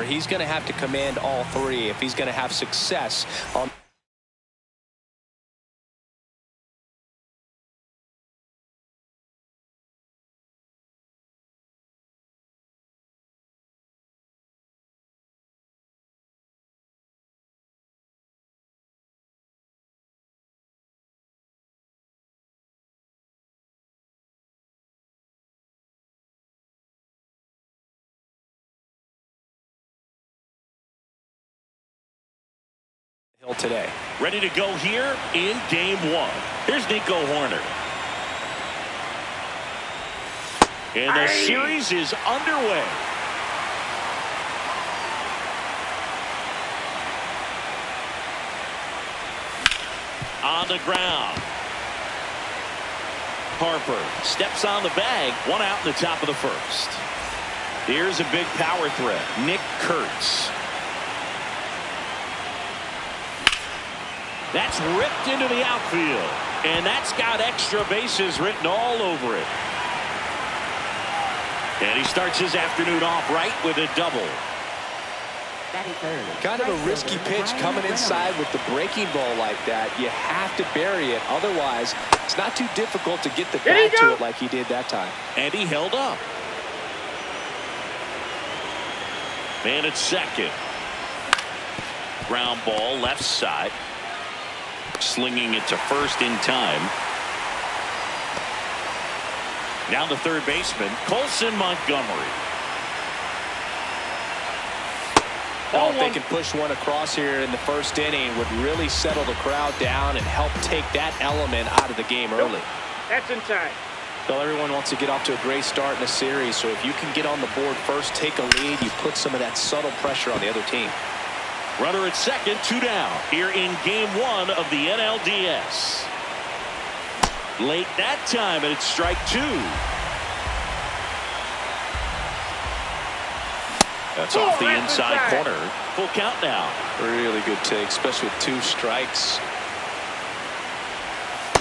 he's going to have to command all three if he's going to have success on hill today. Ready to go here in game one. Here's Nico Horner. And the series is underway. On the ground. Harper steps on the bag. One out in the top of the first. Here's a big power threat. Nick Kurtz. That's ripped into the outfield. And that's got extra bases written all over it. And he starts his afternoon off right with a double. Kind of a risky pitch coming inside with the breaking ball like that. You have to bury it. Otherwise, it's not too difficult to get the bat to it like he did that time. And he held up. Man at second. Ground ball left side. Slinging it to first in time. Now the third baseman, Colson Montgomery. Oh, if they can push one across here in the first inning, would really settle the crowd down and help take that element out of the game early. That's inside. Well, everyone wants to get off to a great start in the series, so if you can get on the board first, take a lead, you put some of that subtle pressure on the other team. Runner at second, 2 down here in game one of the NLDS. Late that time, and it's strike 2. That's off the inside corner. Full count now. Really good take, especially with 2 strikes.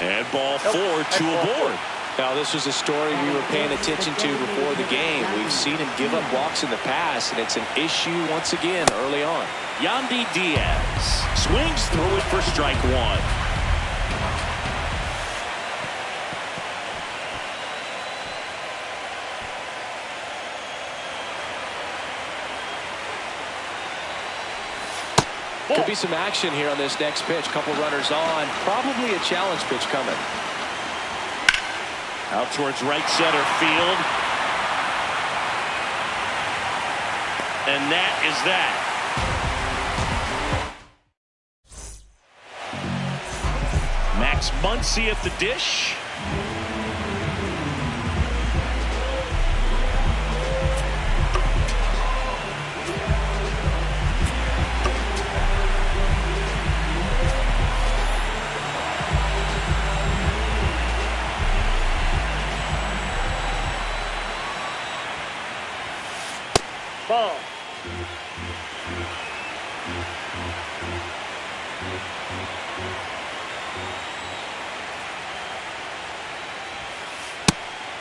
And ball 4, 2 aboard. Now, this was a story we were paying attention to before the game. We've seen him give up walks in the past, and it's an issue once again early on. Yandy Diaz swings through it for strike 1. Could be some action here on this next pitch. Couple runners on. Probably a challenge pitch coming. Out towards right center field. And that is that. Max Muncy at the dish. Ball.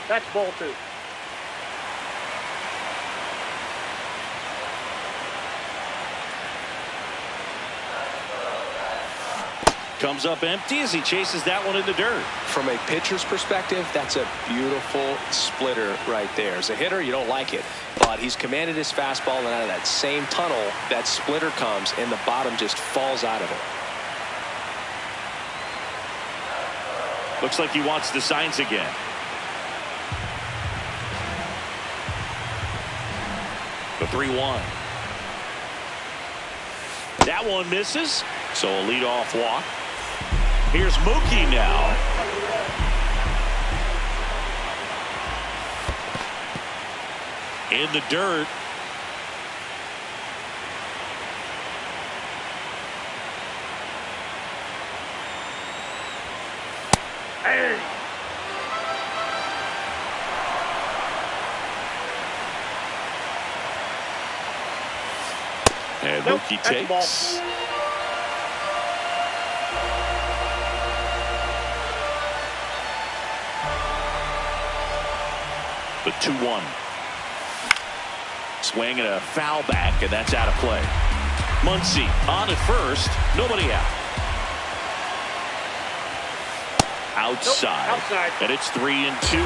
That's ball 2. Comes up empty as he chases that one in the dirt. From a pitcher's perspective, that's a beautiful splitter right there. As a hitter, you don't like it, but he's commanded his fastball, and out of that same tunnel, that splitter comes, and the bottom just falls out of it. Looks like he wants the signs again. The 3-1. That one misses, so a leadoff walk. Here's Mookie now. In the dirt. Hey. And Mookie takes. The 2-1. swing and a foul back, and that's out of play. Muncy on at first, nobody out. Outside. Nope, outside. And it's 3-2.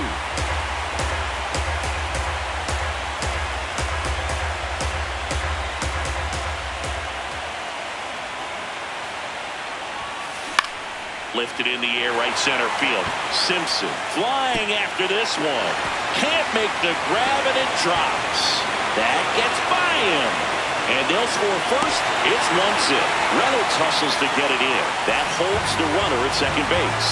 Lifted in the air, right center field. Simpson flying after this one. Can't make the grab, and it drops. That gets by him. And they'll score first. It's Munson. Reynolds hustles to get it in. That holds the runner at second base.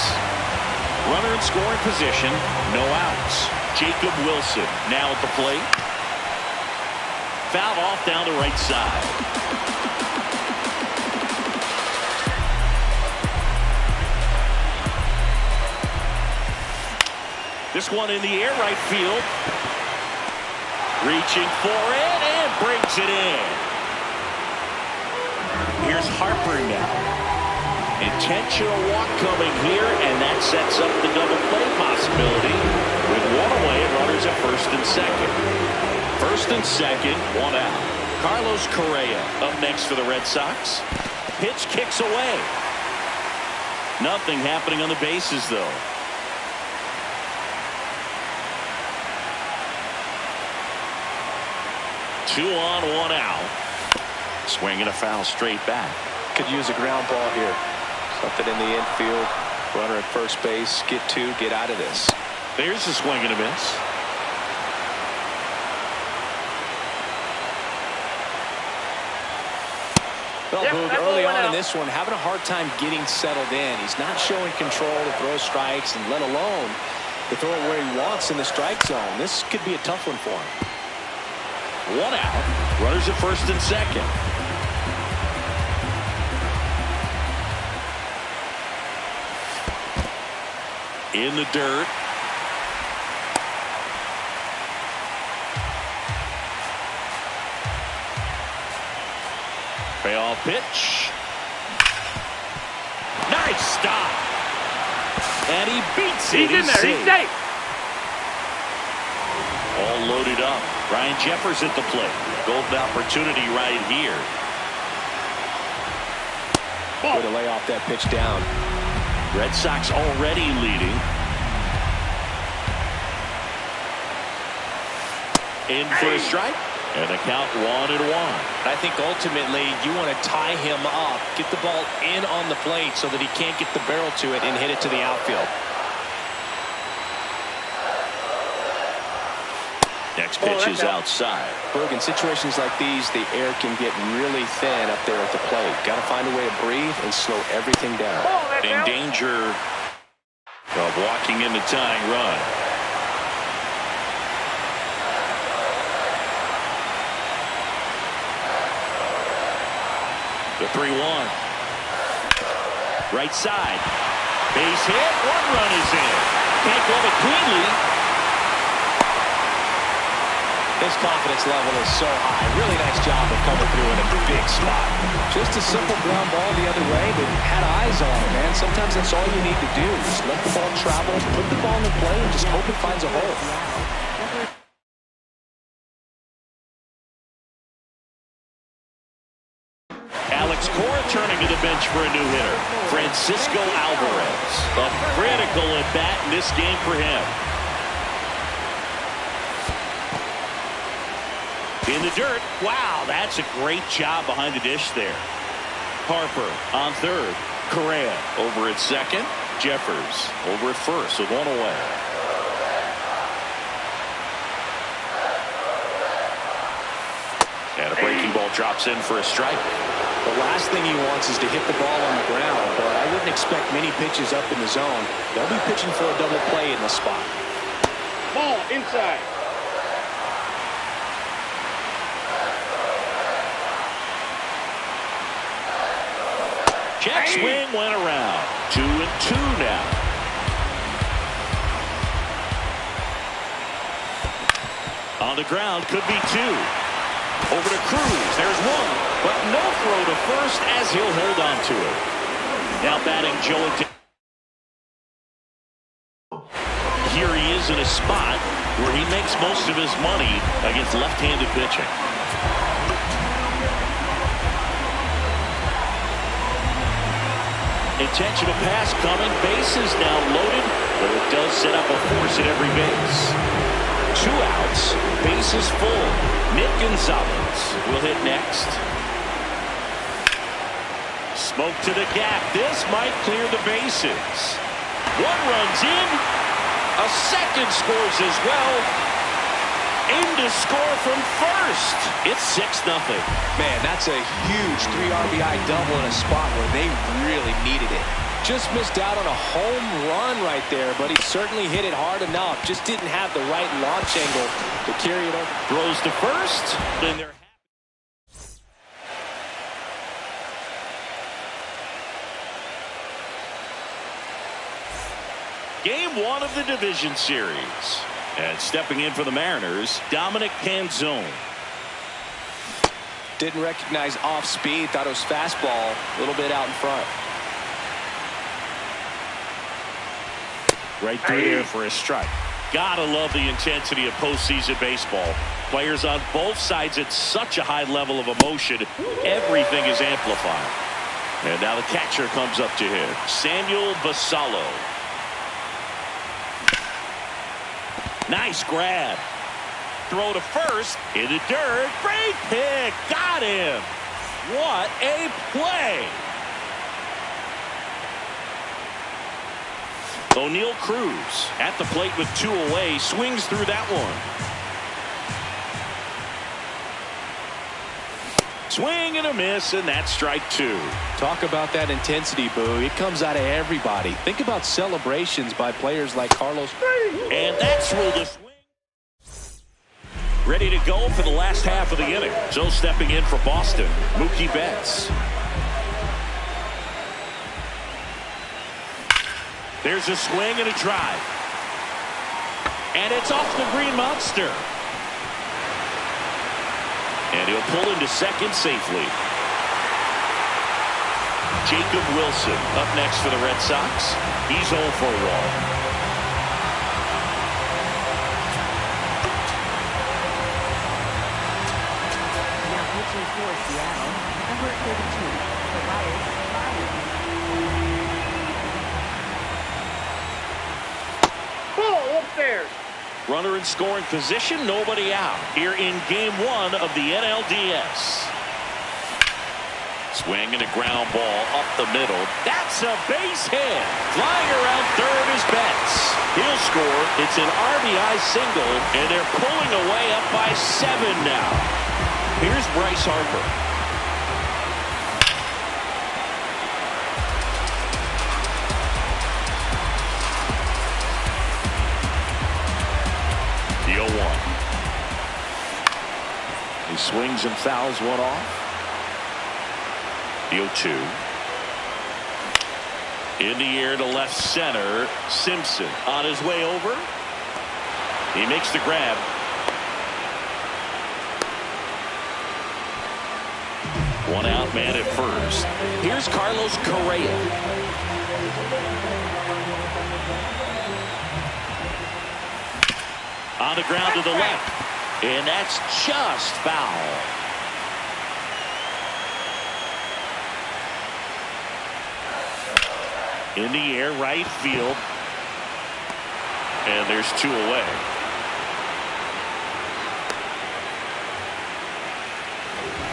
Runner in scoring position. No outs. Jacob Wilson now at the plate. Fouled off down the right side. This one in the air, right field. Reaching for it and brings it in. Here's Harper now. Intentional walk coming here, and that sets up the double play possibility with one away and runners at first and second. First and second, one out. Carlos Correa up next for the Red Sox. Pitch kicks away. Nothing happening on the bases, though. 2 on, 1 out. Swing and a foul straight back. Could use a ground ball here. Something in the infield. Runner at first base. Get 2. Get out of this. There's a swing and a miss. Well, Boog, early on in this one, having a hard time getting settled in. He's not showing control to throw strikes, and let alone to throw it where he wants in the strike zone. This could be a tough one for him. 1 out. Runners at first and second. In the dirt. Payoff pitch. Nice stop. And he beats it. He's in there. He's safe. All loaded up. Ryan Jeffers at the plate. Golden opportunity right here. Way to lay off that pitch down. Red Sox already leading. In for a strike. And the count 1-1. I think ultimately you want to tie him up, get the ball in on the plate so that he can't get the barrel to it and hit it to the outfield. Next pitch is outside. Berg, in situations like these, the air can get really thin up there at the plate. Got to find a way to breathe and slow everything down. In danger of walking into tying run. The 3-1. Right side. Base hit. 1 run is in. Can't glove it cleanly. His confidence level is so high. Really nice job of coming through in a big spot. Just a simple ground ball the other way, but had eyes on it, man. Sometimes that's all you need to do. Just let the ball travel, put the ball in play, and just hope it finds a hole. Alex Cora turning to the bench for a new hitter. Francisco Alvarez. A critical at bat in this game for him. In the dirt. Wow, that's a great job behind the dish there. Harper on third. Correa over at second. Jeffers over at first with 1 away. And a breaking ball drops in for a strike. The last thing he wants is to hit the ball on the ground, but I wouldn't expect many pitches up in the zone. They'll be pitching for a double play in this spot. Ball inside. Check swing went around. 2-2 now. On the ground, could be 2. Over to Cruz. There's 1, but no throw to first as he'll hold on to it. Now batting Joe. Here he is in a spot where he makes most of his money against left-handed pitching. Intentional pass coming. Bases now loaded, but it does set up a force at every base. 2 outs, bases full. Nick Gonzalez will hit next. Smoke to the gap. This might clear the bases. 1 runs in. A second scores as well. In to score from first. It's 6-0. Man, that's a huge 3 RBI double in a spot where they really needed it. Just missed out on a home run right there, but he certainly hit it hard enough. Just didn't have the right launch angle to carry it over. Throws to first. Then they're Game 1 of the division series. And stepping in for the Mariners, Dominic Canzone. Didn't recognize off speed. Thought it was fastball. A little bit out in front. Right through there for a strike. Gotta love the intensity of postseason baseball. Players on both sides at such a high level of emotion. Everything is amplified. And now the catcher comes up to him. Samuel Basallo. Nice grab. Throw to first. In the dirt. Great pick. Got him. What a play. O'Neal Cruz at the plate with 2 away. Swings through that one. Swing and a miss, and that's strike 2. Talk about that intensity, Boo. It comes out of everybody. Think about celebrations by players like Carlos. And that's where the swing. Ready to go for the last half of the inning. So stepping in for Boston, Mookie Betts. There's a swing and a drive. And it's off the Green Monster. And he'll pull into second safely. Jacob Wilson up next for the Red Sox. He's 0 for 1. Now pitching for Seattle, number 32, Tobias Myers. Ball upstairs. Runner in scoring position, nobody out. Here in game 1 of the NLDS. Swing and a ground ball up the middle. That's a base hit. Flying around third is Betts. He'll score. It's an RBI single, and they're pulling away up by 7 now. Here's Bryce Harper. The 0-1. He swings and fouls one off. The 0-2. In the air to left center. Simpson on his way over. He makes the grab. One out man at first. Here's Carlos Correa. On the ground to the left. And that's just foul. In the air, right field. And there's 2 away.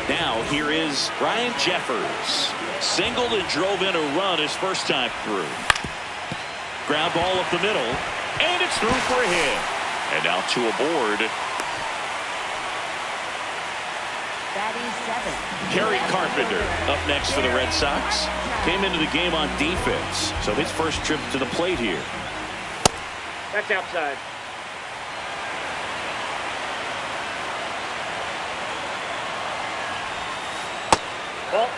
Now here is Ryan Jeffers. Singled and drove in a run his first time through. Ground ball up the middle. And it's through for a hit. And now 2 aboard. Batting 7. Kerry Carpenter up next for the Red Sox. Came into the game on defense. So his first trip to the plate here. That's outside. Ball.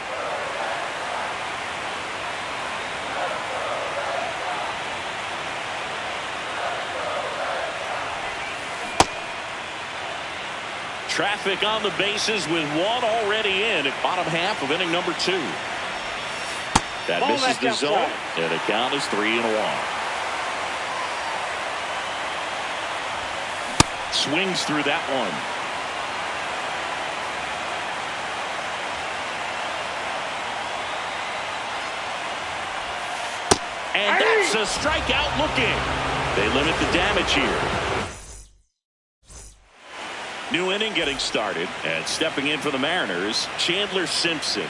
Traffic on the bases with 1 already in at bottom half of inning number 2. That Ball misses the zone, outside. and the count is 3-1. Swings through that one. And that's a strikeout looking. They limit the damage here. New inning getting started, and stepping in for the Mariners, Chandler Simpson.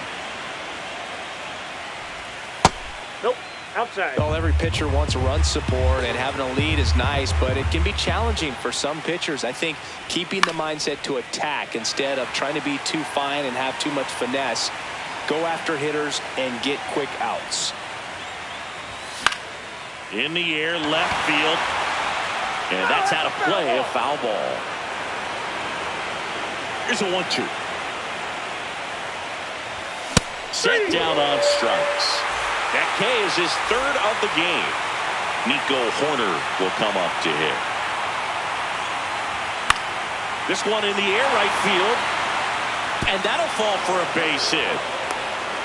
Nope. Outside. Well, every pitcher wants run support, and having a lead is nice, but it can be challenging for some pitchers. I think keeping the mindset to attack instead of trying to be too fine and have too much finesse. Go after hitters and get quick outs. In the air, left field. And that's how to play a foul ball. Here's a 1-2. Set down on strikes. That K is his third of the game. Nico Horner will come up to hit. This one in the air, right field. And that'll fall for a base hit.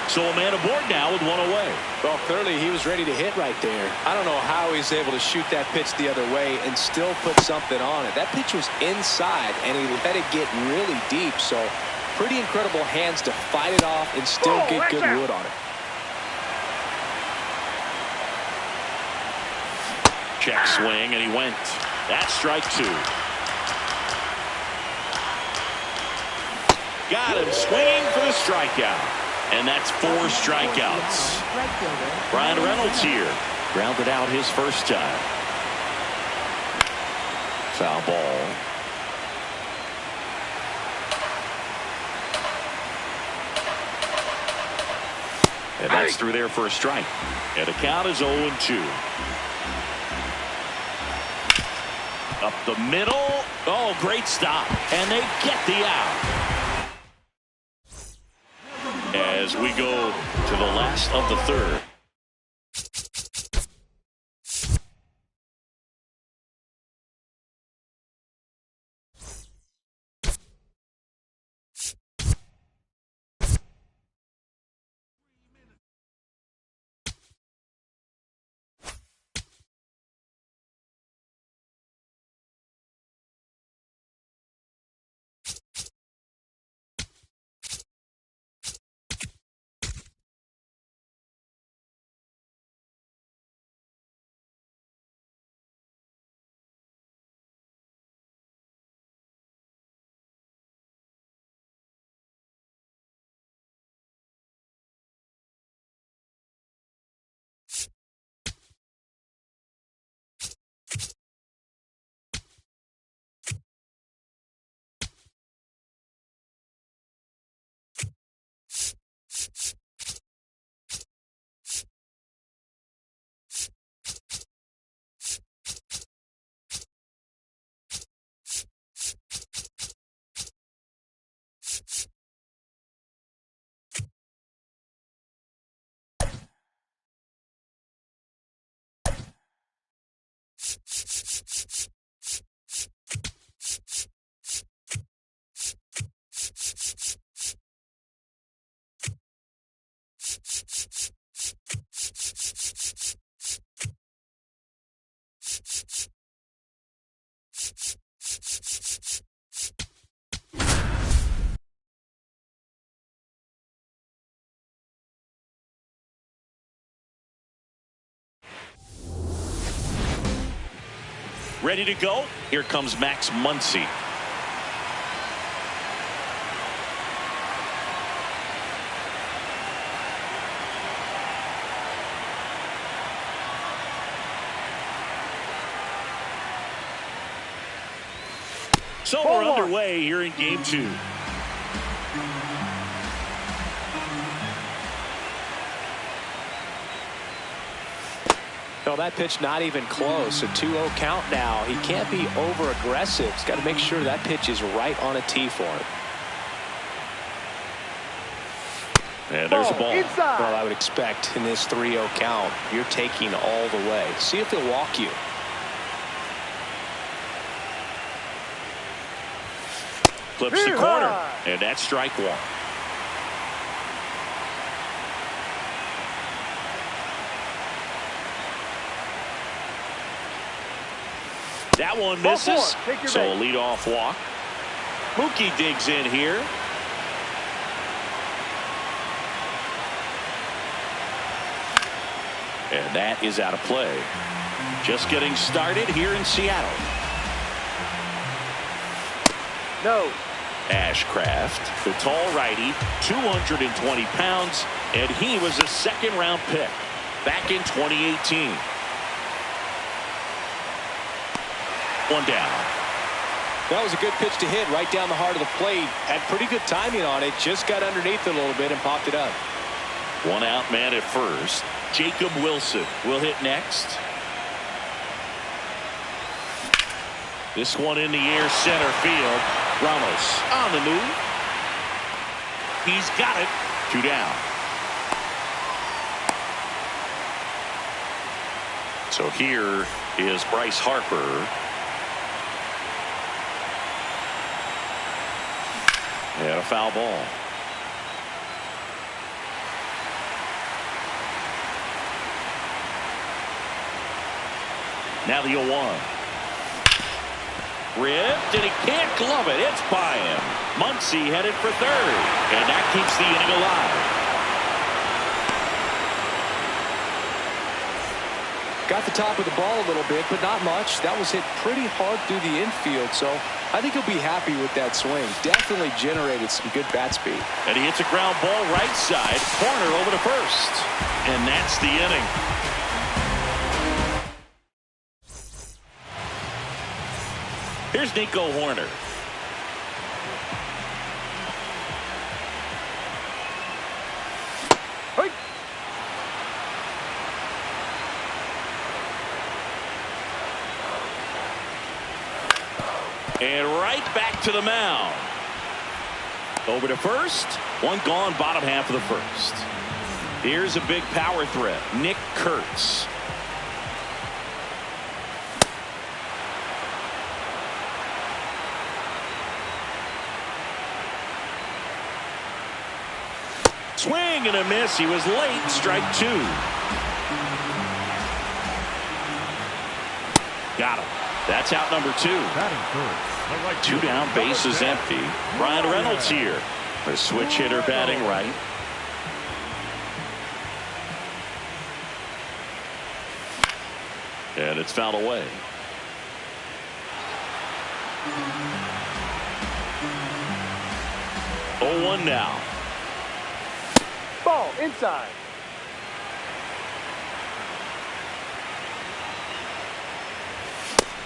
So a man aboard now with one away. Well, clearly he was ready to hit right there. I don't know how he's able to shoot that pitch the other way and still put something on it. That pitch was inside, and he let it get really deep. So pretty incredible hands to fight it off and still get good wood on it. Check swing, and he went. That's strike 2. Got him swinging for the strikeout. And that's 4 strikeouts. Brian Reynolds here. Grounded out his first time. Foul ball. And that's through there for a strike. And the count is 0-2. Up the middle. Oh, great stop. And they get the out. As we go to the last of the third. Ready to go? Here comes Max Muncy. So we're underway here in game 2. No, that pitch not even close. A 2-0 count now. He can't be over aggressive. He's got to make sure that pitch is right on a tee for him. And there's a ball. Inside. Well, I would expect in this 3-0 count, you're taking all the way. See if he'll walk you. Clips the corner. And that's strike 1. That one misses. So a bait. leadoff walk. Mookie digs in here. And that is out of play. Just getting started here in Seattle. No. Ashcraft, the tall righty, 220 pounds, and he was a second-round pick back in 2018. One down. That was a good pitch to hit right down the heart of the plate. Had pretty good timing on it. Just got underneath it a little bit and popped it up. One out man at first. Jacob Wilson will hit next. This one in the air, center field. Ramos on the move. He's got it. 2 down. So here is Bryce Harper. And a foul ball. Now the 0-1. Ripped, and he can't glove it. It's by him. Muncy headed for third, and that keeps the inning alive. Got the top of the ball a little bit, but not much. That was hit pretty hard through the infield, so I think he'll be happy with that swing. Definitely generated some good bat speed. And he hits a ground ball right side, corner over to first. And that's the inning. Here's Nico Horner. Hey. And right back to the mound. Over to first. One gone, bottom half of the first. Here's a big power threat. Nick Kurtz. Swing and a miss. He was late. Strike 2. Got him. That's out number 2. 2 down, base is empty. Brian Reynolds here. A switch hitter batting right. And it's fouled away. Oh, 1 now. Ball inside.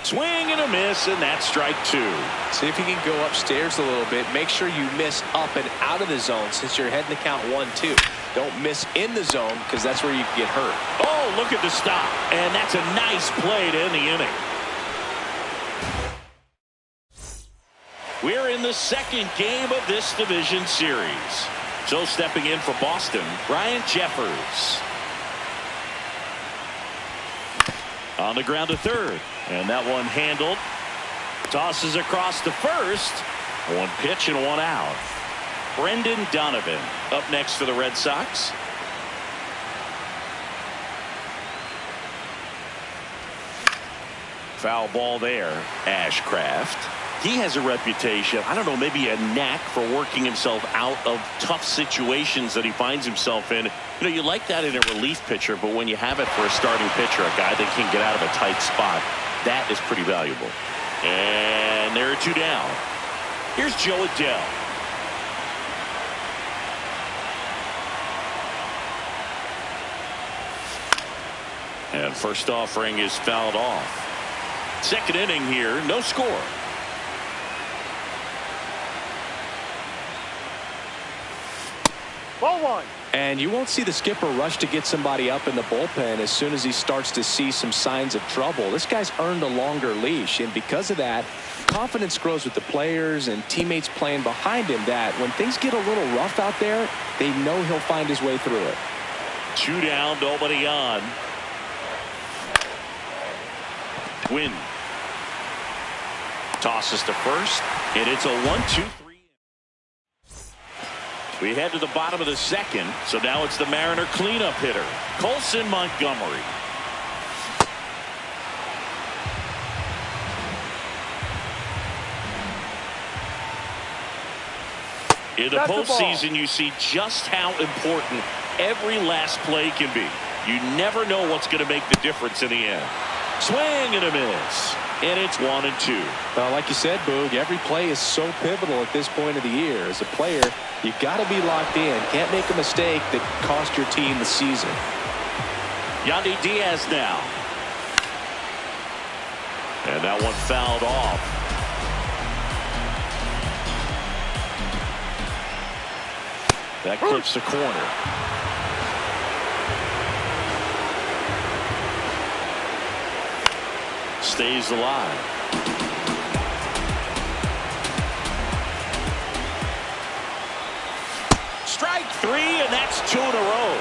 Swing and a miss, and that's strike 2. See if you can go upstairs a little bit. Make sure you miss up and out of the zone since you're heading to count 1-2. Don't miss in the zone because that's where you can get hurt. Oh, look at the stop. And that's a nice play to end the inning. We're in the second game of this division series. So stepping in for Boston, Ryan Jeffers. On the ground to third. And that one handled. Tosses across to first. 1 pitch and 1 out. Brendan Donovan up next for the Red Sox. Foul ball there. Ashcraft. He has a reputation, I don't know, maybe a knack for working himself out of tough situations that he finds himself in. You know, you like that in a relief pitcher, but when you have it for a starting pitcher, a guy that can get out of a tight spot, that is pretty valuable. And there are 2 down. Here's Joe Adell. And first offering is fouled off. Second inning here, no score. Ball 1. And you won't see the skipper rush to get somebody up in the bullpen as soon as he starts to see some signs of trouble. This guy's earned a longer leash, and because of that, confidence grows with the players and teammates playing behind him that when things get a little rough out there, they know he'll find his way through it. 2 down, nobody on. Win. Tosses to first, and it's a 1-2-3. We head to the bottom of the second, so now it's the Mariner cleanup hitter, Colson Montgomery. In the postseason, you see just how important every last play can be. You never know what's going to make the difference in the end. Swing and a miss. And it's 1-2. Well, like you said, Boog, every play is so pivotal at this point of the year. As a player, you got to be locked in. Can't make a mistake that cost your team the season. Yandy Diaz now. And that one fouled off. That clips the corner. Stays alive. Strike three, and that's 2 in a row.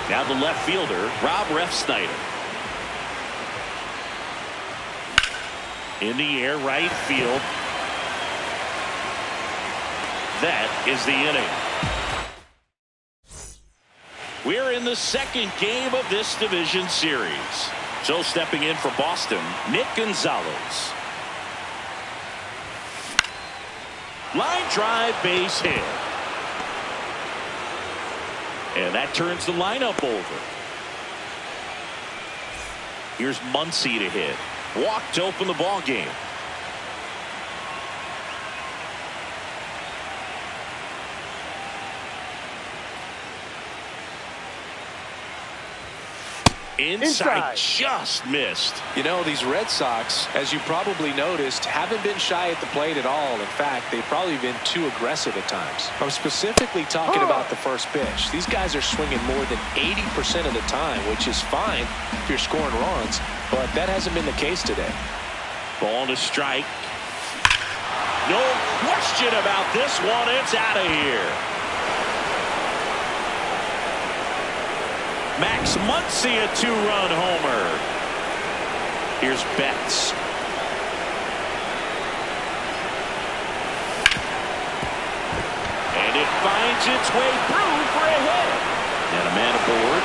Now the left fielder, Rob Refsnyder. In the air, right field. That is the inning. We're in the second game of this division series. So stepping in for Boston, Nick Gonzalez. Line drive, base hit. And that turns the lineup over. Here's Muncy to hit. Walk to open the ball game. Inside, just missed. You know, these Red Sox, as you probably noticed, haven't been shy at the plate at all. In fact, they've probably been too aggressive at times. I'm specifically talking about the first pitch. These guys are swinging more than 80% of the time, which is fine if you're scoring runs, but that hasn't been the case today. Ball to strike. No question about this one. It's out of here. Max Muncy, a 2-run homer. Here's Betts. And it finds its way through for a hit. And a man aboard.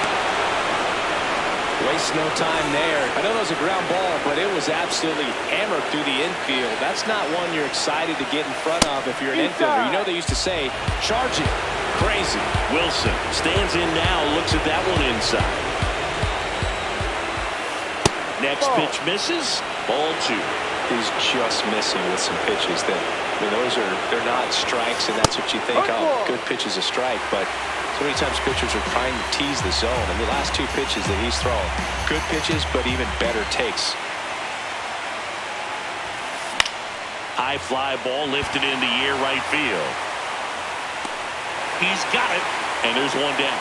Waste no time there. I know it was a ground ball, but it was absolutely hammered through the infield. That's not one you're excited to get in front of if you're an infielder. You know they used to say, charge it. Crazy. Wilson stands in now, looks at that one inside. Next pitch misses. Ball 2. He's just missing with some pitches that, I mean, they're not strikes, and that's what you think, oh, good pitch is a strike, but so many times pitchers are trying to tease the zone, and the last 2 pitches that he's thrown, good pitches, but even better takes. High fly ball lifted in the air, right field. He's got it, and there's one down.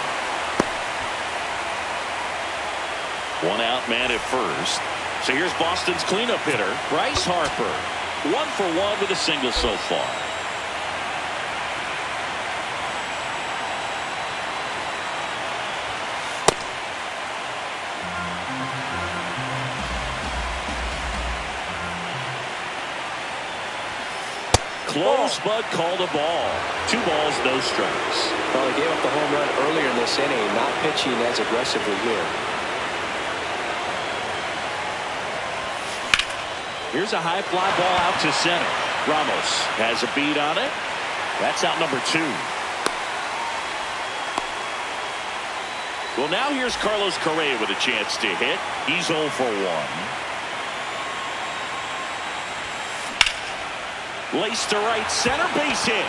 One out man at first. So here's Boston's cleanup hitter, Bryce Harper. 1 for 1 with a single so far. Close, but called a ball. 2 balls, no strikes. Well, he gave up the home run earlier in this inning, not pitching as aggressively here. Here's a high fly ball out to center. Ramos has a beat on it. That's out number 2. Well, now here's Carlos Correa with a chance to hit. He's 0 for 1. Lace to right center, base hit.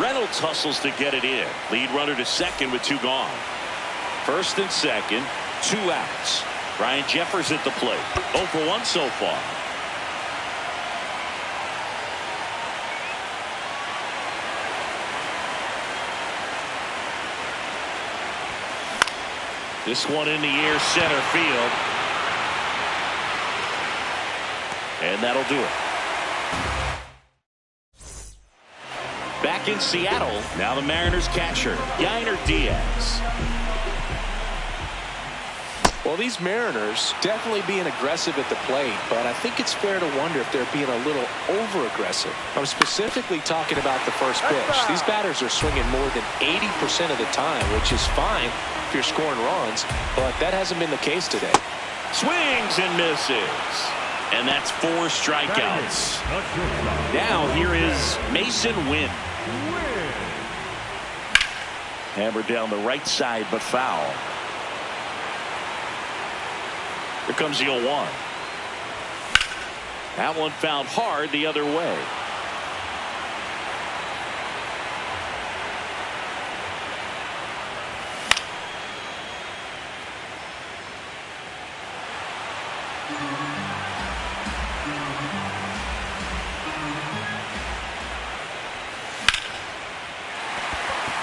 Reynolds hustles to get it in. Lead runner to second with 2 gone. First and second, 2 outs. Ryan Jeffers at the plate. 0 for 1 so far. This one in the air, center field. And that'll do it. Back in Seattle, now the Mariners catcher, Yainer Diaz. Well, these Mariners definitely being aggressive at the plate, but I think it's fair to wonder if they're being a little over-aggressive. I'm specifically talking about the first pitch. These batters are swinging more than 80% of the time, which is fine if you're scoring runs, but that hasn't been the case today. Swings and misses. And that's 4 strikeouts. Now here is Mason Wynn. Hammered down the right side, but foul. Here comes the 0-1. That one fouled hard the other way.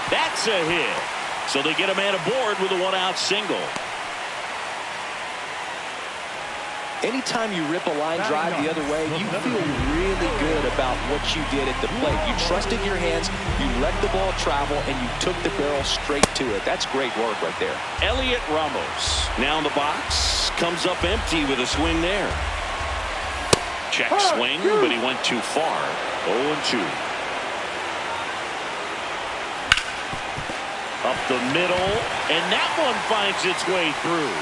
That's a hit. So they get a man aboard with a 1-out single. Anytime you rip a line drive the other way, you feel really good about what you did at the plate. You trusted your hands, you let the ball travel, and you took the barrel straight to it. That's great work right there. Elliot Ramos now in the box. Comes up empty with a swing there. Check swing, but he went too far. 0-2. Up the middle, and that one finds its way through.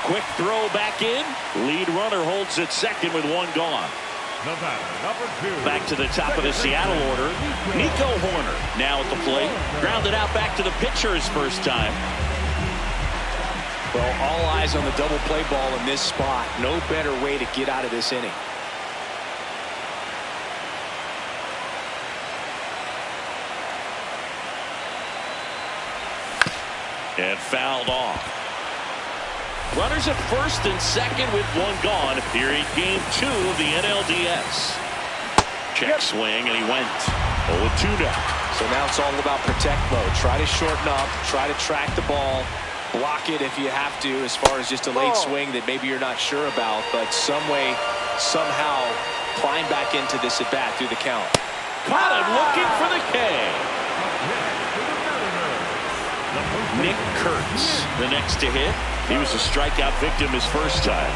Quick throw back in. Lead runner holds at second with 1 gone. Back to the top of the Seattle order. Nico Horner now at the plate. Grounded out back to the pitcher his first time. Well, all eyes on the double play ball in this spot. No better way to get out of this inning. And fouled off. Runners at first and second with 1 gone here in game 2 of the NLDS. Check swing, and he went 0-2 now. So now it's all about protect mode. Try to shorten up, try to track the ball, block it if you have to, as far as just a late swing that maybe you're not sure about, but some way, somehow climb back into this at bat through the count. Caught him looking for the K. Nick Kurtz, the next to hit. He was a strikeout victim his first time.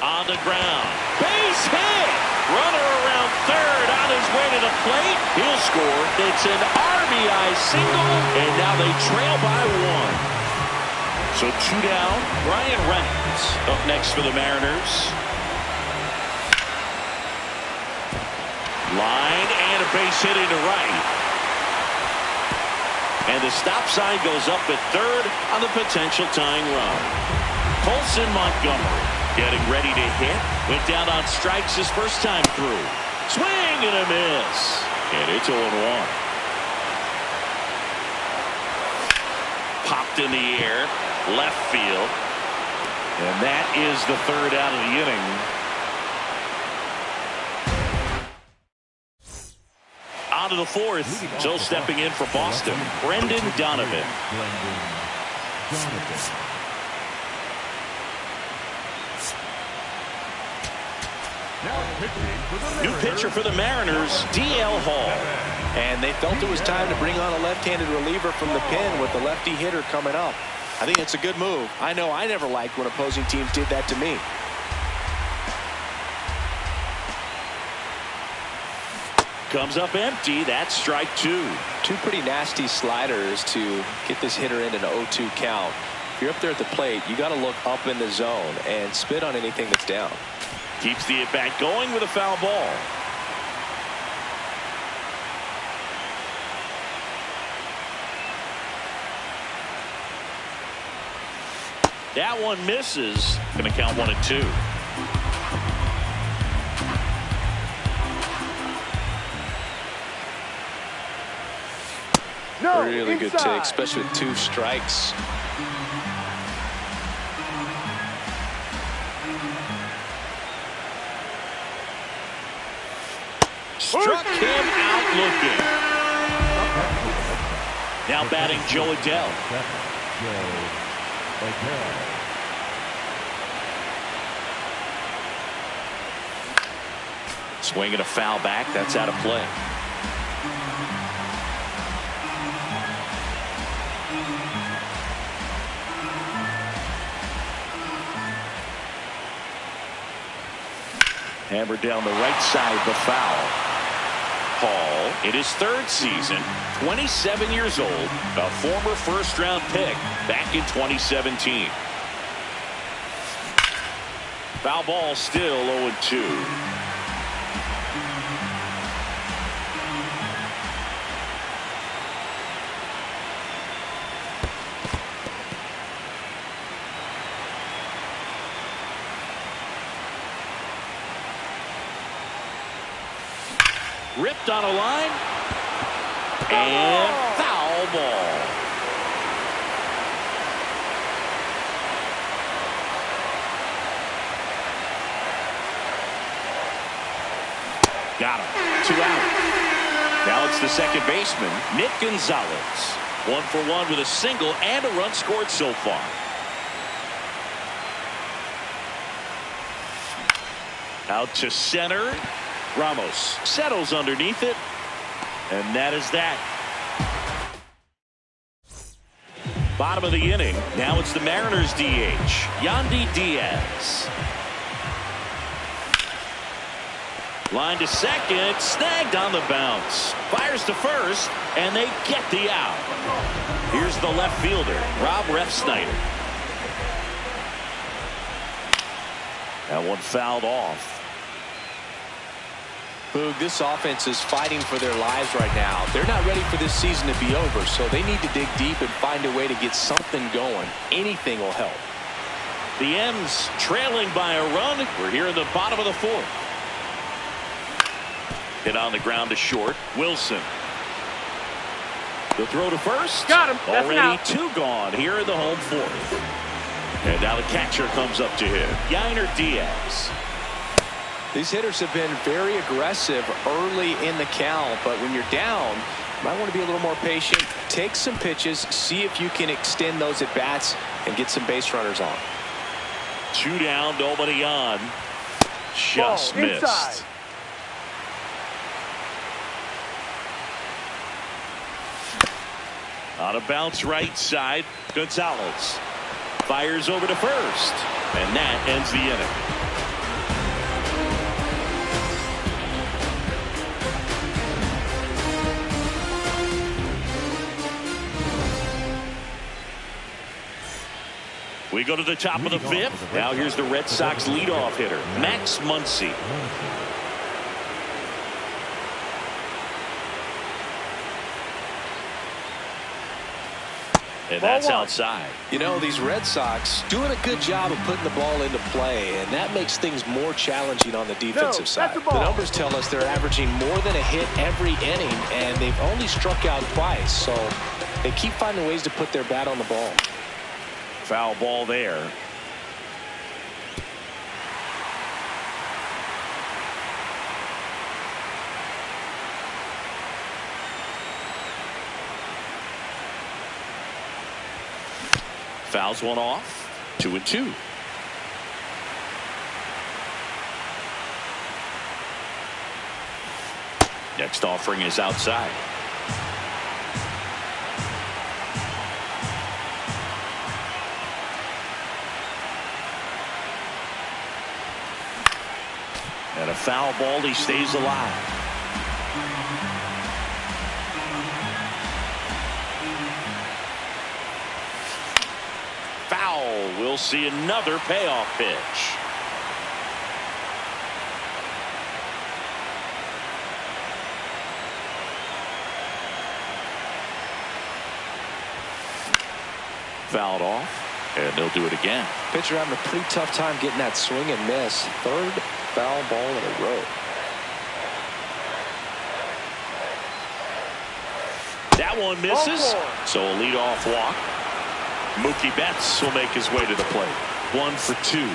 On the ground. Base hit. Runner around third on his way to the plate. He'll score. It's an RBI single, and now they trail by 1. So 2 down. Brian Reynolds up next for the Mariners. Line and a base hit into right. And the stop sign goes up at third on the potential tying run. Colson Montgomery getting ready to hit. Went down on strikes his first time through. Swing and a miss. And it's 0-1. Popped in the air. Left field. And that is the 3rd out of the inning. On to the 4th. So stepping in for Boston, Brendan Donovan. New pitcher for the Mariners, D.L. Hall. And they felt it was time to bring on a left-handed reliever from the pen with the lefty hitter coming up. I think it's a good move. I know I never liked when opposing teams did that to me. Comes up empty. That's strike 2. 2 pretty nasty sliders to get this hitter in an 0-2 count. If you're up there at the plate, you got to look up in the zone and spit on anything that's down. Keeps the at-bat going with a foul ball. That one misses. Going to count 1-2. No, really inside. good take, especially with 2 strikes. Struck him out looking. Now batting Joe Adell. Swinging a foul back. That's out of play. Hammered down the right side, the foul. Hall, in his 3rd season, 27 years old, a former first-round pick back in 2017. Foul ball, still 0-2. Ripped on a line. And foul ball. Got him. 2 out. Now it's the second baseman, Nick Gonzalez. 1 for 1 with a single and a run scored so far. Out to center. Ramos settles underneath it. And that is that. Bottom of the inning. Now it's the Mariners DH, Yandy Diaz. Line to second, snagged on the bounce. Fires to first, and they get the out. Here's the left fielder, Rob Refsnyder. That one fouled off. Boog, this offense is fighting for their lives right now. They're not ready for this season to be over, so they need to dig deep and find a way to get something going. Anything will help. The M's trailing by a run. We're here in the bottom of the fourth. Hit on the ground to short. Wilson. The throw to first. Got him. That's Already out. 2 gone here in the home fourth. And now the catcher comes up to him, Yainer Diaz. These hitters have been very aggressive early in the count, but when you're down, you might want to be a little more patient. Take some pitches, see if you can extend those at bats and get some base runners on. 2 down, nobody on. Just Ball missed. inside. On a bounce right side, Gonzalez fires over to first, and that ends the inning. We go to the top of the fifth. Now here's the Red Sox leadoff hitter, Max Muncy. And that's outside. You know, these Red Sox doing a good job of putting the ball into play, and that makes things more challenging on the defensive side. that's a ball. The numbers tell us they're averaging more than a hit every inning, and they've only struck out twice, so they keep finding ways to put their bat on the ball. Foul ball there. Fouls one off. 2-2. Next offering is outside. And a foul ball, he stays alive. Foul. We'll see another payoff pitch. Fouled off, and they'll do it again. Pitcher having a pretty tough time getting that swing and miss. Third foul ball in a row. That one misses. Oh, So a leadoff walk. Mookie Betts will make his way to the plate. 1 for 2.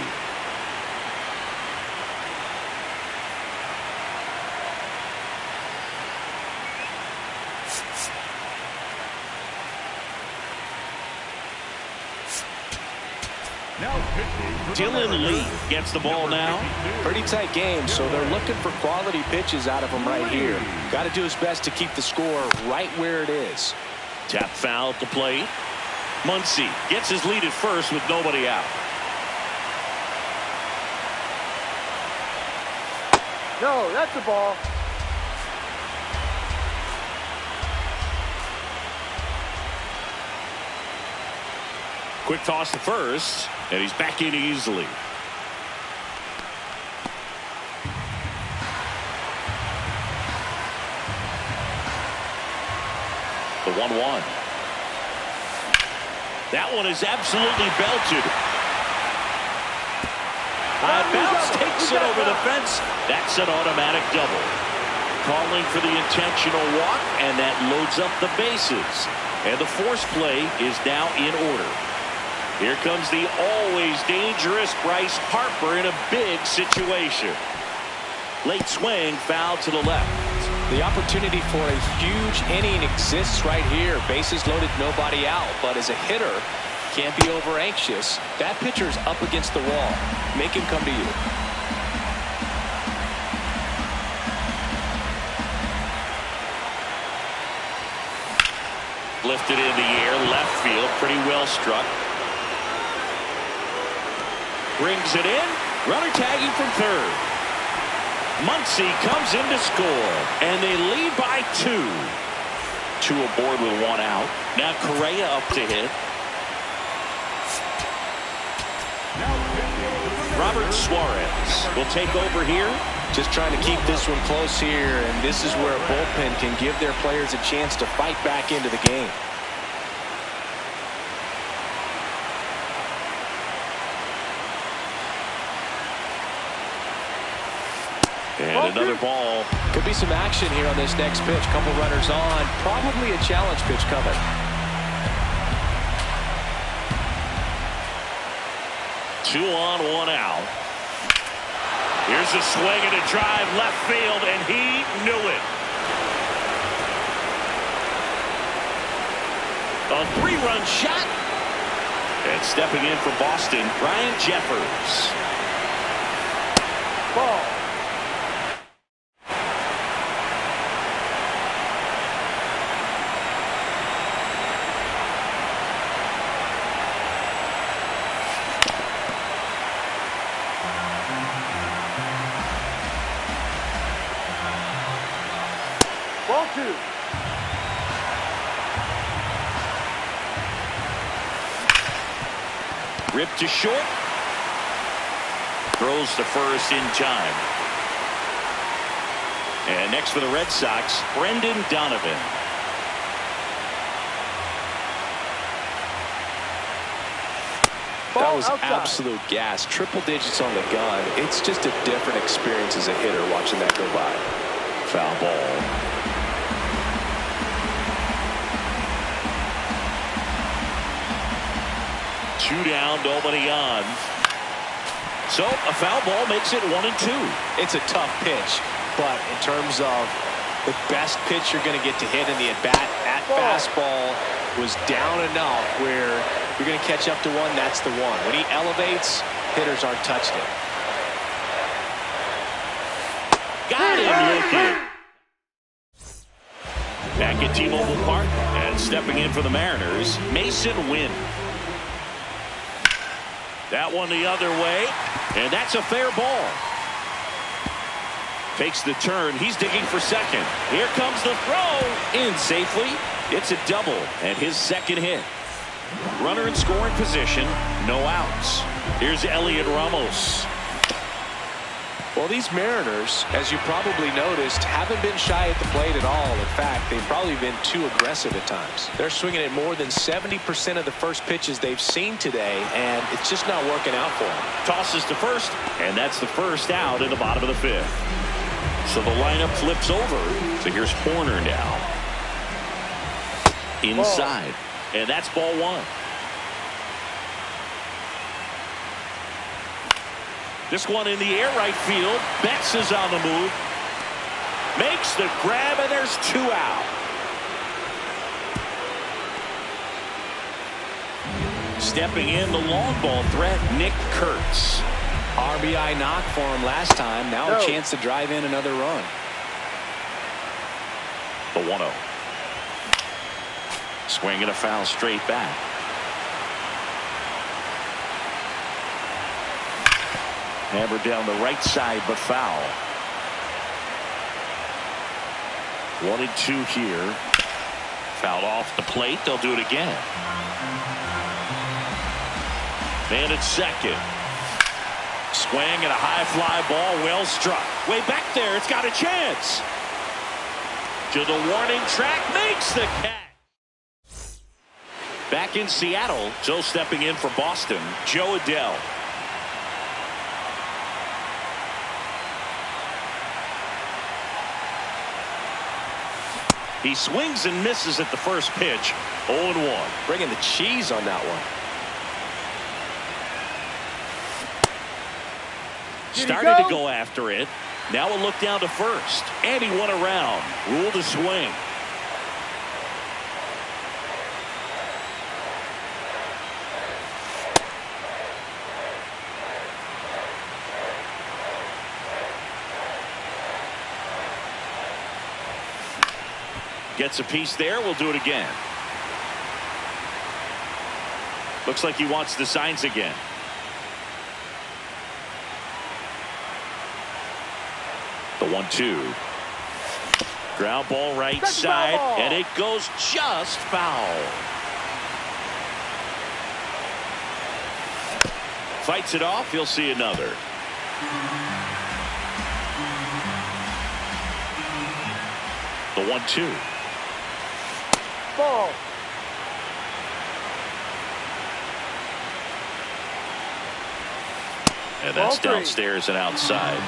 Dylan Lee gets the ball now. Pretty tight game, so they're looking for quality pitches out of him right here. Got to do his best to keep the score right where it is. Tap foul at the plate. Muncy gets his lead at first with nobody out. No, that's a ball. Quick toss to first, and he's back in easily. The 1-1. That one is absolutely belted. High bounce takes it over the fence. That's an automatic double. Calling for the intentional walk, and that loads up the bases. And the force play is now in order. Here comes the always dangerous Bryce Harper in a big situation. Late swing, foul to the left. The opportunity for a huge inning exists right here. Bases loaded, nobody out. But as a hitter, can't be over anxious. That pitcher's up against the wall. Make him come to you. Lifted in the air, left field, pretty well struck. Brings it in, runner tagging from third. Muncy comes in to score, and they lead by 2. 2 aboard with 1 out. Now Correa up to hit. Robert Suarez will take over here. Just trying to keep this one close here, and this is where a bullpen can give their players a chance to fight back into the game. And another ball. Could be some action here on this next pitch. Couple runners on. Probably a challenge pitch coming. Two on, 1 out. Here's a swing and a drive left field, and he knew it. A 3-run shot. And stepping in for Boston, Ryan Jeffers. Ball. Ball 2. Ripped to short. Throws to first in time. And next for the Red Sox, Brendan Donovan. That was outside. absolute gas. Triple digits on the gun. It's just a different experience as a hitter watching that go by. Foul ball. Two down, nobody on. So a foul ball makes it 1-2. It's a tough pitch, but in terms of the best pitch you're going to get to hit in the at-bat, that fastball was down enough where you're going to catch up to one. That's the one. When he elevates, hitters aren't touching it. Got him looking. Back at T-Mobile Park, and stepping in for the Mariners, Mason Wynn. That one the other way, and that's a fair ball. Takes the turn. He's digging for second. Here comes the throw. In safely. It's a double, and his second hit. Runner in scoring position. No outs. Here's Elliot Ramos. Well, these Mariners, as you probably noticed, haven't been shy at the plate at all. In fact, they've probably been too aggressive at times. They're swinging at more than 70% of the first pitches they've seen today, and it's just not working out for them. Tosses to first, and that's the first out in the bottom of the 5th. So the lineup flips over. So here's Horner now. Inside. And that's ball 1. This one in the air, right field. Betts is on the move. Makes the grab, and there's 2 out. Stepping in, the long ball threat, Nick Kurtz. RBI knock for him last time. Now a chance to drive in another run. The 1-0. Swing and a foul straight back. Hammered down the right side, but foul. 1-2 here. Fouled off the plate. They'll do it again. Man at second. Swing and a high fly ball, well struck. Way back there, it's got a chance. To the warning track, makes the catch. Back in Seattle, Joe stepping in for Boston, Joe Adell. He swings and misses at the first pitch. 0-1. Bringing the cheese on that one. Started to go after it. Now a look down to first. And he went around. Ruled a swing. Gets a piece there. We'll do it again. Looks like he wants the signs again. The 1-2. Ground ball right side. And it goes just foul. Fights it off. He'll see another. The 1-2. Ball. And that's downstairs and outside.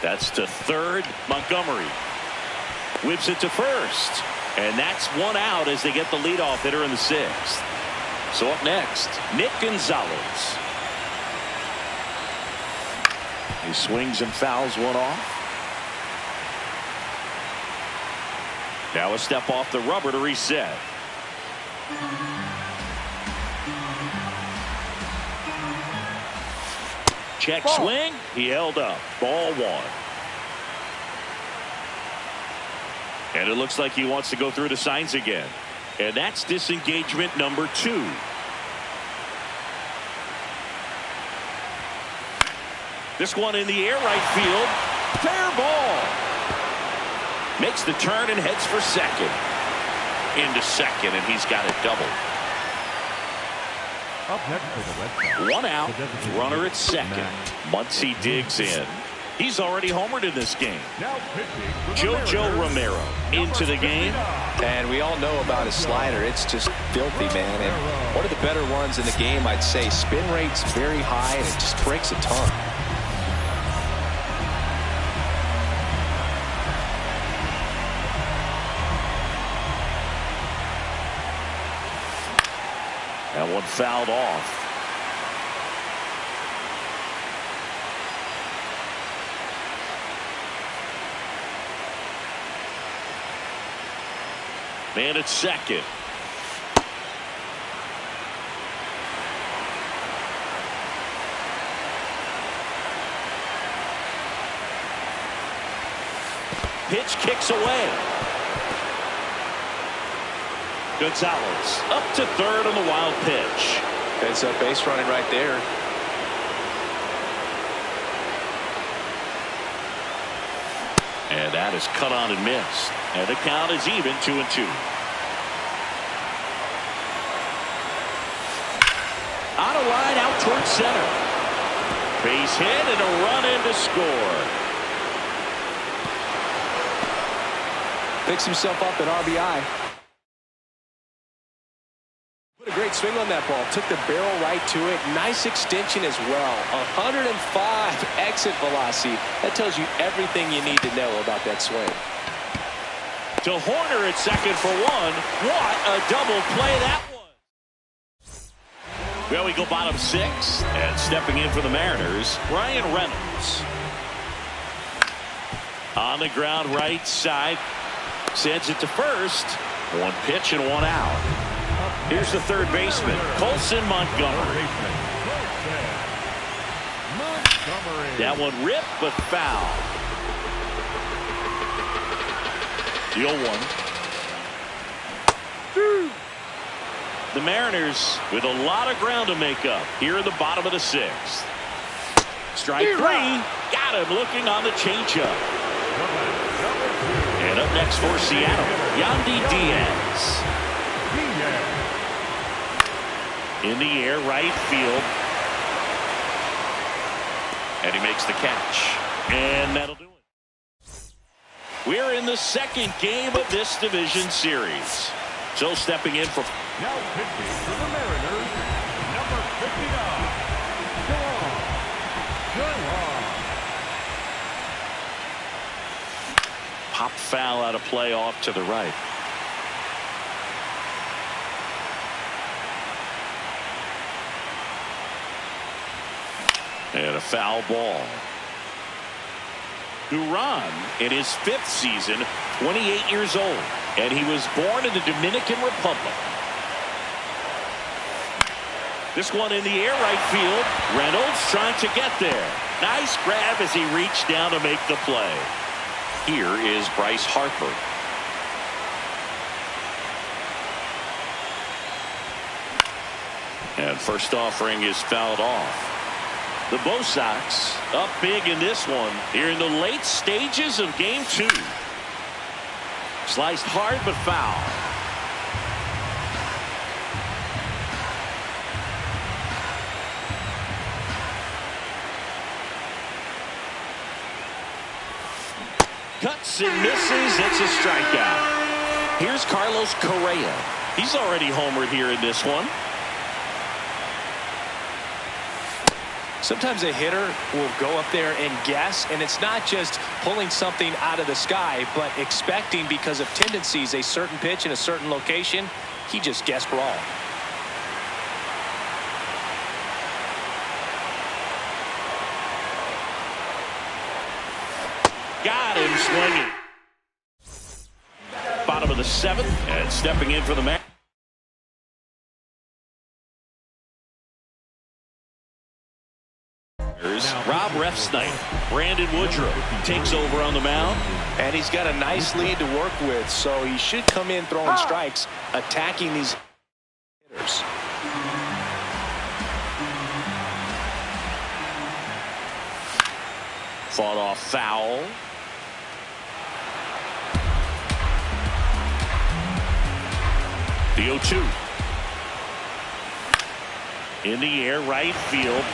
That's to third. Montgomery whips it to first. And that's one out as they get the leadoff hitter in the sixth. So up next, Nick Gonzalez. He swings and fouls one off. Now a step off the rubber to reset. Check swing. He held up. Ball one. And it looks like he wants to go through the signs again. And that's disengagement number 2. This one in the air, right field. Fair ball. Makes the turn and heads for second. Into second, and he's got it doubled. Up next for the Red Sox. One out. Runner at second. Muncy digs in. He's already homered in this game. Now pitching for the JoJo Romero into the game. And we all know about his slider. It's just filthy, man. And one of the better ones in the game, I'd say. Spin rate's very high, and it just breaks a ton. That one fouled off. Man at second. Pitch kicks away. Gonzalez up to third on the wild pitch. Heads up base running right there. And that is cut on and missed. And the count is even 2-2. On a line out towards center. Base hit and a run in to score. Picks himself up at RBI. What a great swing on that ball. Took the barrel right to it. Nice extension as well. 105 exit velocity. That tells you everything you need to know about that swing. To Horner at second for one. What a double play that was. Well, we go bottom 6. And stepping in for the Mariners, Ryan Reynolds. On the ground right side. Sends it to first. One pitch and one out. Here's the third baseman, Colson Montgomery. That one ripped but foul. The 0-1. The Mariners with a lot of ground to make up here in the bottom of the 6th. Strike 3. Got him looking on the changeup. And up next for Seattle, Yandy Diaz. In the air, right field. And he makes the catch. And that'll do it. We're in the second game of this division series. So stepping in for Now pitching for the Mariners, number 59, John. pop foul out of play off to the right. And a foul ball. Duran in his 5th season, 28 years old, and he was born in the Dominican Republic. This one in the air, right field. Reynolds trying to get there. Nice grab as he reached down to make the play. Here is Bryce Harper. And first offering is fouled off. The Bo Sox up big in this one here in the late stages of game 2. Sliced hard but foul. Cuts and misses. It's a strikeout. Here's Carlos Correa. He's already homered here in this one. Sometimes a hitter will go up there and guess, and it's not just pulling something out of the sky, but expecting because of tendencies a certain pitch in a certain location. He just guessed wrong. Got him swinging. Bottom of the 7th, and stepping in for the man. Rob Refsnyder. Brandon Woodruff takes over on the mound. And he's got a nice lead to work with, so he should come in throwing strikes, attacking these hitters. Fought off foul. The 0-2. In the air, right field.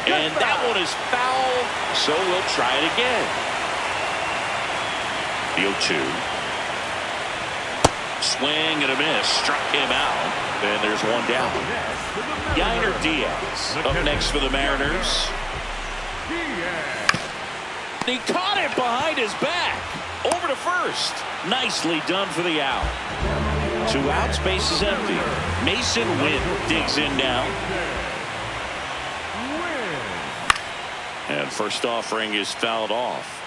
And that one is foul, so we'll try it again. The 0-2. Swing and a miss. Struck him out. And there's one down. Yainer Diaz up next for the Mariners. He caught it behind his back. Over to first. Nicely done for the out. 2 outs, base is empty. Mason Wynn digs in now. And first offering is fouled off.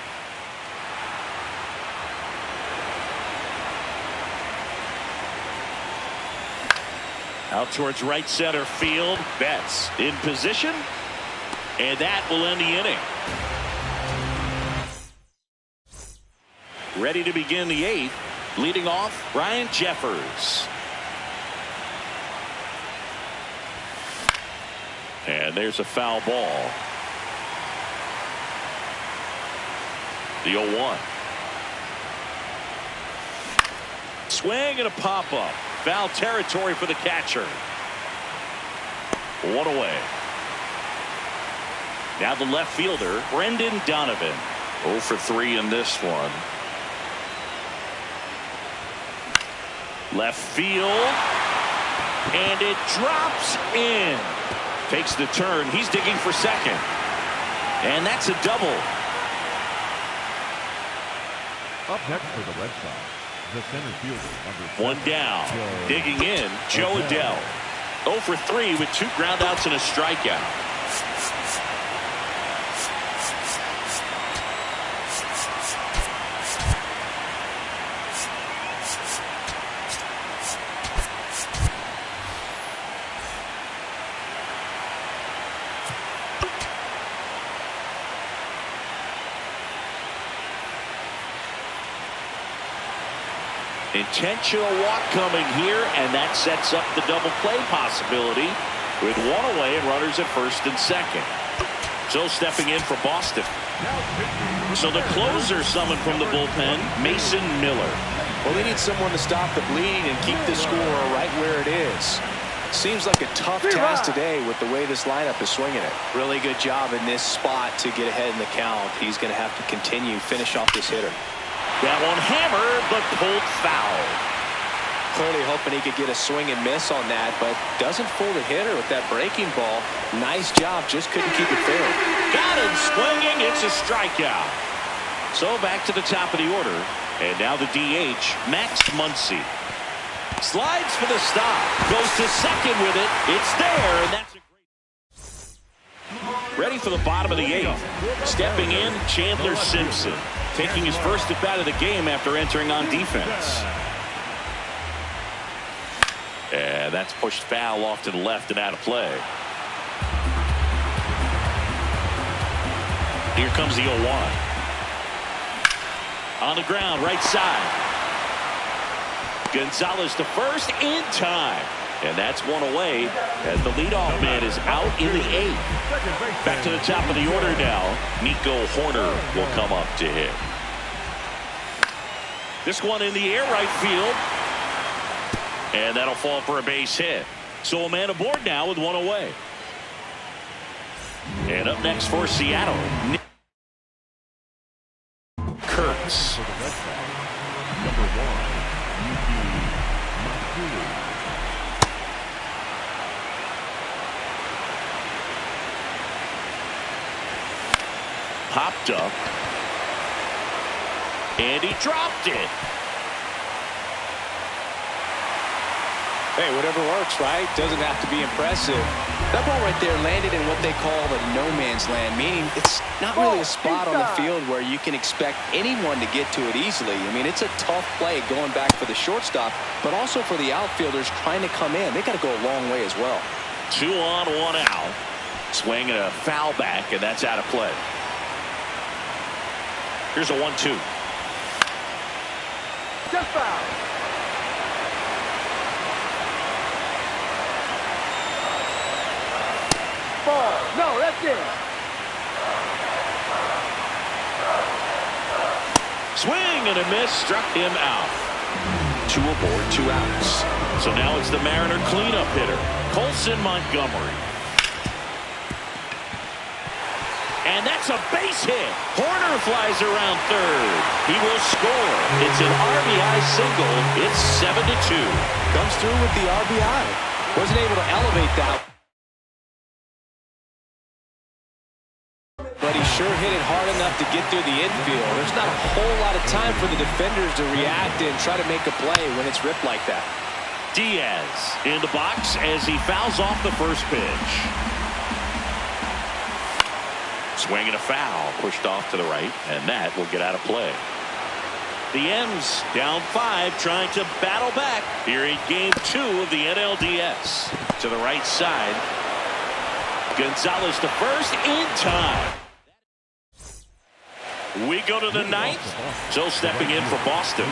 Out towards right center field. Betts in position. And that will end the inning. Ready to begin the 8th. Leading off, Ryan Jeffers. And there's a foul ball. The 0-1. Swing and a pop-up. Foul territory for the catcher. 1 away. Now the left fielder, Brendan Donovan. 0 for 3 in this one. Left field. And it drops in. Takes the turn. He's digging for second. And that's a double. Up next for the Red Sox, the center fielder, number 1 down. Joe Digging in, Joe Adell. 0 for 3 with 2 groundouts and a strikeout. Intentional walk coming here, and that sets up the double play possibility with 1 away and runners at first and second. So stepping in for Boston. So the closer summoned from the bullpen, Mason Miller. Well, they need someone to stop the bleeding and keep the score right where it is. Seems like a tough task today with the way this lineup is swinging it. Really good job in this spot to get ahead in the count. He's going to have to finish off this hitter. That one hammered, but pulled foul. Clearly hoping he could get a swing and miss on that, but doesn't fool the hitter with that breaking ball. Nice job, just couldn't keep it fair. Got him swinging. It's a strikeout. So back to the top of the order, and now the DH, Max Muncy. Slides for the stop. Goes to second with it. It's there, and that's a great. Ready for the bottom of the 8th. Stepping in, Chandler Simpson. Taking his first at bat of the game after entering on defense. And that's pushed foul off to the left and out of play. Here comes the 0-1. On the ground, right side. Gonzalez to first in time. And that's one away as the leadoff man is out in the 8th. Back to the top of the order now. Nico Horner will come up to hit. This one in the air, right field. And that'll fall for a base hit. So a man aboard now with one away. And up next for Seattle, Kurtz. Popped up. And he dropped it. Hey, whatever works, right? Doesn't have to be impressive. That ball right there landed in what they call the no man's land, meaning it's not really a spot on the field where you can expect anyone to get to it easily. I mean, it's a tough play going back for the shortstop, but also for the outfielders trying to come in. They got to go a long way as well. 2 on, 1 out. Swing and a foul back, and that's out of play. Here's a 1-2. Just foul. Ball. No, that's it. Swing and a miss, struck him out. 2 aboard, 2 outs. So now it's the Mariner cleanup hitter, Colson Montgomery. And that's a base hit. Horner flies around third. He will score. It's an RBI single. It's 7-2. Comes through with the RBI. Wasn't able to elevate that. But he sure hit it hard enough to get through the infield. There's not a whole lot of time for the defenders to react and try to make a play when it's ripped like that. Diaz in the box as he fouls off the first pitch. Swing and a foul, pushed off to the right, and that will get out of play. The M's down 5, trying to battle back here in game 2 of the NLDS. To the right side, Gonzalez to first in time. We go to the 9th. So stepping in for Boston,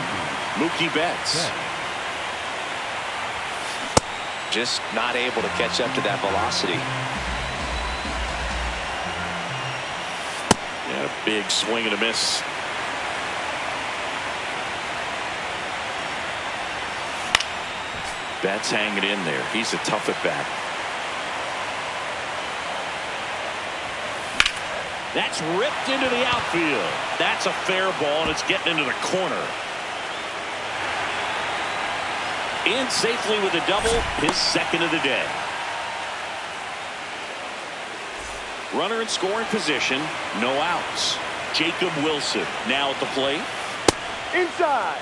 Mookie Betts. Just not able to catch up to that velocity. Yeah, a big swing and a miss. Betts hanging in there. He's a tough at bat. That's ripped into the outfield. That's a fair ball, and it's getting into the corner. In safely with a double, his second of the day. Runner in scoring position, no outs. Jacob Wilson now at the plate. Inside.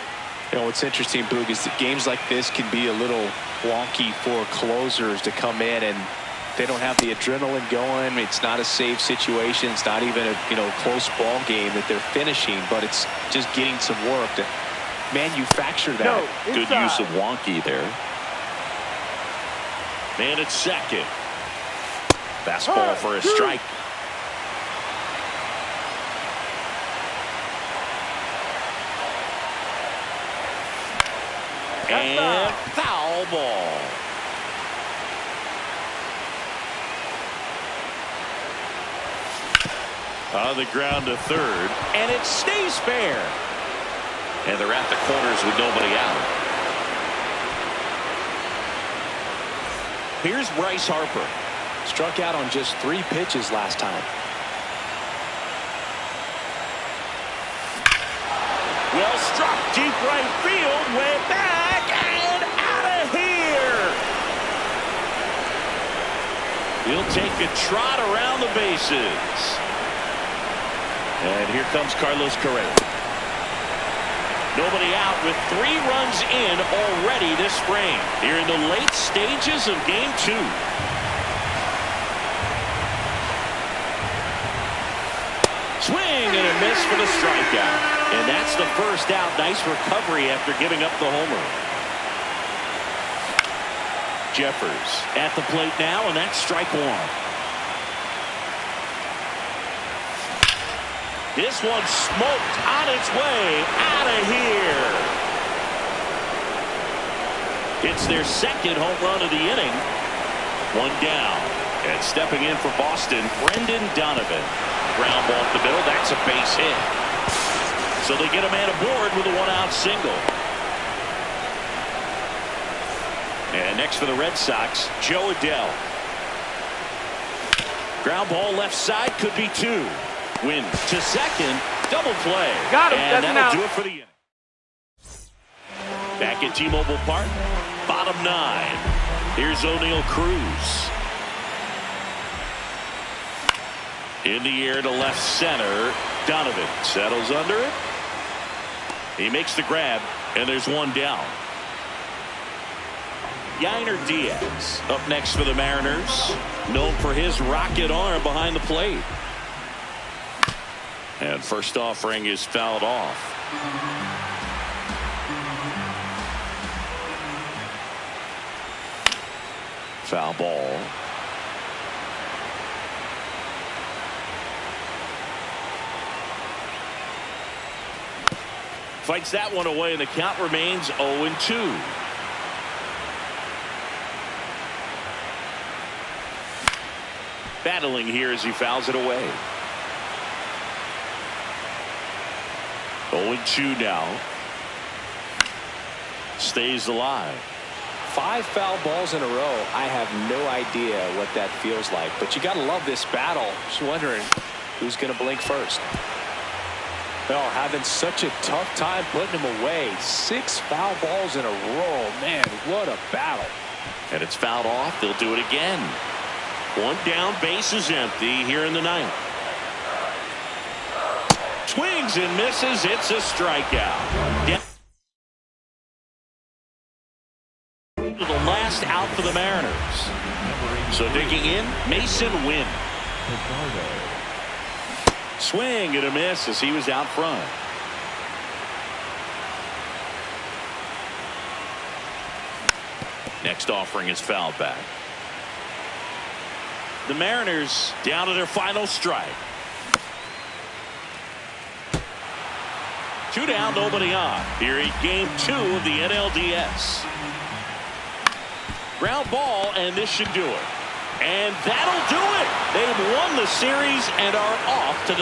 You know, what's interesting, Boog, is that games like this can be a little wonky for closers to come in, and they don't have the adrenaline going. It's not a safe situation. It's not even a close ball game that they're finishing, but it's just getting some work to manufacture that. No, good use of wonky there. Man at second. Fastball for a strike. And foul ball. On the ground to third, and it stays fair. And they're at the corners with nobody out. Here's Bryce Harper. Struck out on just 3 pitches last time. Well struck, deep right field, way back, and out of here. He'll take a trot around the bases. And here comes Carlos Correa. Nobody out with 3 runs in already this spring. Here in the late stages of game 2. Swing and a miss for the strikeout. And that's the first out. Nice recovery after giving up the homer. Jeffers at the plate now, and that's strike 1. This one smoked on its way out of here. It's their second home run of the inning. 1 down. And stepping in for Boston, Brendan Donovan. Ground ball up the middle. That's a base hit. So they get a man aboard with a 1-out single. And next for the Red Sox, Joe Adell. Ground ball left side, could be 2. Win to second, double play. Got him. And That's an that'll out. do it for the inning. Back at T-Mobile Park, bottom 9. Here's O'Neal Cruz. In the air to left center. Donovan settles under it. He makes the grab, and there's 1 down. Yainer Diaz up next for the Mariners, known for his rocket arm behind the plate. And first offering is fouled off. Foul ball. Fights that one away, and the count remains 0-2. Battling here as he fouls it away. 0-2 now. Stays alive. 5 foul balls in a row. I have no idea what that feels like, but you got to love this battle. Just wondering who's going to blink first. Oh, having such a tough time putting him away. 6 foul balls in a row. Man, what a battle. And it's fouled off. They'll do it again. 1 down, base is empty here in the 9th. Swings and misses. It's a strikeout. Down to the last out for the Mariners. So digging in, Mason Wynn. Swing and a miss as he was out front. Next offering is fouled back. The Mariners down to their final strike. 2 down, nobody on. Here in game 2 of the NLDS. Ground ball, and this should do it. And that'll do it. They've won the series and are off to the